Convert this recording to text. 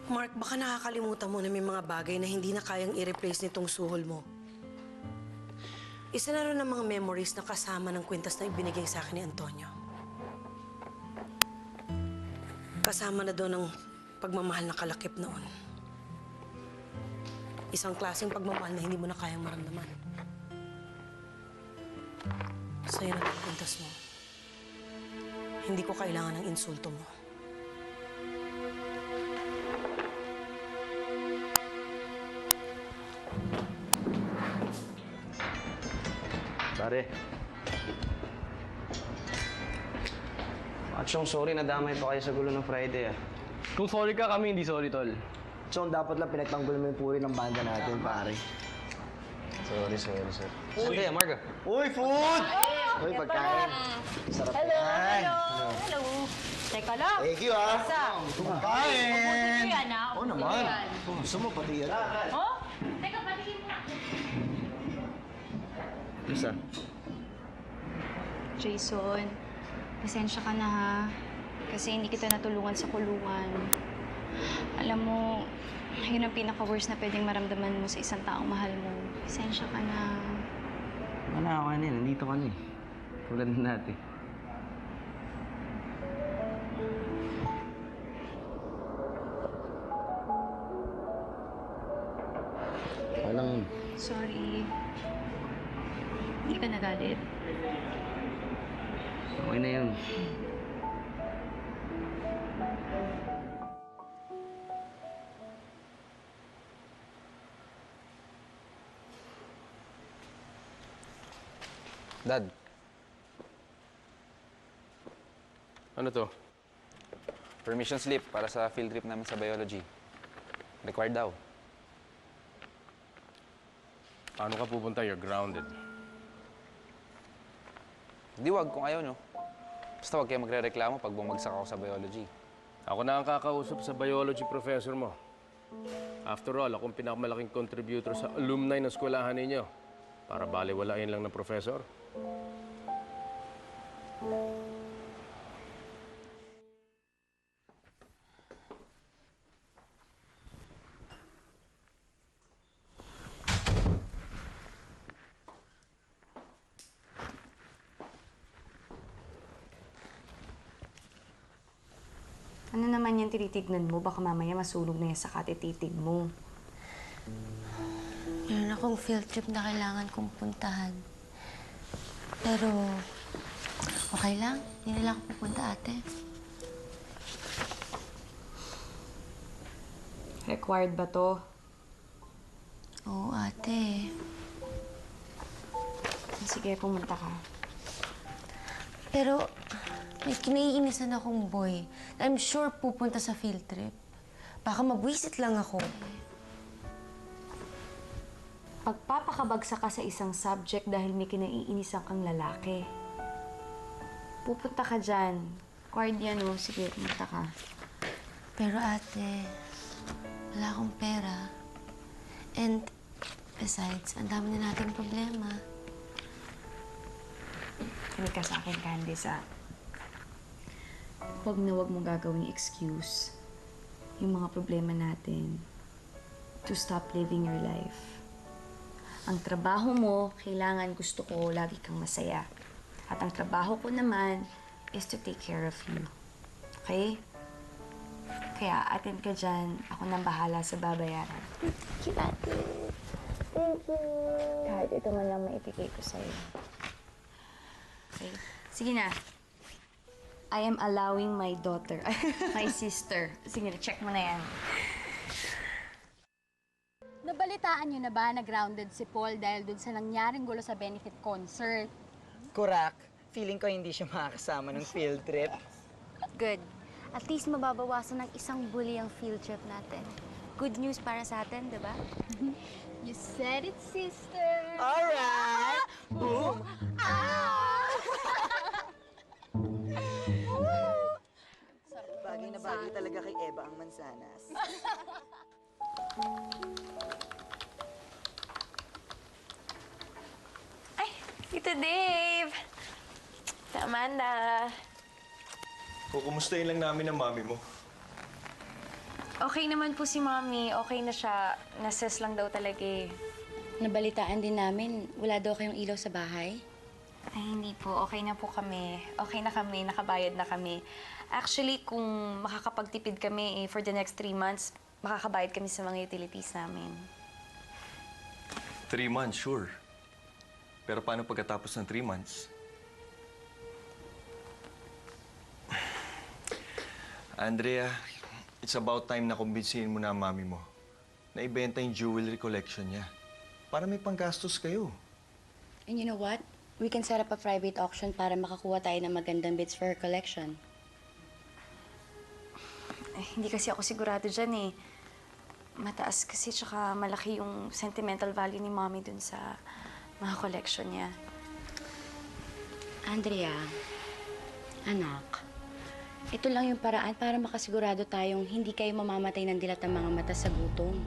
Mark, baka nakakalimutan mo na may mga bagay na hindi na kayang i-replace nitong suhol mo. Isa na rin ang mga memories na kasama ng kwintas na ibinigay sa akin ni Antonio. Kasama na doon ang pagmamahal na kalakip noon. Isang klaseng pagmamahal na hindi mo na kayang maramdaman. Sa'yo na ang kwintas mo. Hindi ko kailangan ng insulto mo. Pare. Chong, sorry, nadamay pa kayo sa gulo ng Friday, ah. Kung sorry ka, kami hindi sorry, tol. Chong, dapat lang pinagtanggol mo yung puri ng banda natin, pare. Sorry, sir. Saan kaya, Marga? Uy, food! Uy, pagkain. Sarap yan. Hello. Teka lang. Thank you, ah. Isa. Pagkain! Mabuti ko yan, ha? Oo naman. Gusto mo pati yan. Oh? Teka, patingin mo. Isa. Jason, pasensya ka na ha. Kasi hindi kita natulungan sa kulungan. Alam mo, yun ang pinaka-worst na pwedeng maramdaman mo sa isang taong mahal mo. Pasensya ka na. Wala ako kanina, nandito ka na eh. Tulad na natin. Walang... Sorry. Hindi ka nagalit. Okay na yun. Dad. Ano to? Permission slip para sa field trip namin sa biology. Required daw. Paano ka pupunta? You're grounded. Di wag kung ayaw nyo. Basta wag kayo magre-reklamo pag bumagsak ako sa biology. Ako na ang kakausap sa biology professor mo. After all, akong pinakamalaking contributor sa alumni ng eskwelahan ninyo. Para baliwalain lang ng professor. Ano naman yan tinitignan mo? Baka mamaya masunog na yan sa katititig mo. Meron akong field trip na kailangan kong puntahan. Pero, okay lang. Hindi nila ako pupunta, ate. Required ba to? Oo, ate. Sige, pumunta ka. Pero, may kinaiinisan akong boy. I'm sure pupunta sa field trip. Baka mabwisit lang ako. Pagpapakabagsak ka sa isang subject dahil may kinaiinisan kang lalaki. Pupunta ka dyan. Required yan, oh. Sige, pumunta ka. Pero ate, wala akong pera. And besides, ang dami na nating problema. Kinig ka sa akin, Candice, ah. Huwag na huwag mong gagawing excuse yung mga problema natin to stop living your life. Ang trabaho mo, kailangan gusto ko lagi kang masaya. At ang trabaho ko naman is to take care of you. Okay? Kaya attend ka dyan. Ako nang bahala sa babayaran. Thank you, ate. Thank you. Kahit ito man lang maibigay ko sa'yo. Okay? Sige na. I am allowing my daughter, my sister. Sige na, check mo na yan. Nabalitaan niyo na ba na grounded si Paul dahil dun sa nangyaring gulo sa benefit concert? Correct. Feeling ko hindi siya makakasama ng field trip. Good. At least mababawasan ng isang bully ang field trip natin. Good news para sa atin, di ba? You said it, sister! Alright! Boom! Bagay na bagay talaga kay Eva ang mansanas. Ay, Tito Dave! Tita Amanda! Kukumustahin lang namin ang mami mo. Okay naman po si Mommy. Okay na siya. Nases lang daw talaga eh. Nabalitaan din namin, wala daw kayong ilaw sa bahay. Ay, hindi po. Okay na po kami. Okay na kami. Nakabayad na kami. Actually, kung makakapagtipid kami for the next 3 months, makakabayad kami sa mga utilities namin. 3 months, sure. Pero paano pagkatapos ng 3 months? Andrea, it's about time na kumbinsihin mo na ang mami mo na ibenta yung jewelry collection niya para may panggastos kayo. And you know what? We can set up a private auction para makakuha tayo ng magandang bids for her collection. Hindi kasi ako sigurado dyan eh. Mataas kasi tsaka malaki yung sentimental value ni Mommy dun sa mga collection niya. Andrea, anak, ito lang yung paraan para makasigurado tayong hindi kayo mamamatay ng dilat ng mga mata sa gutom.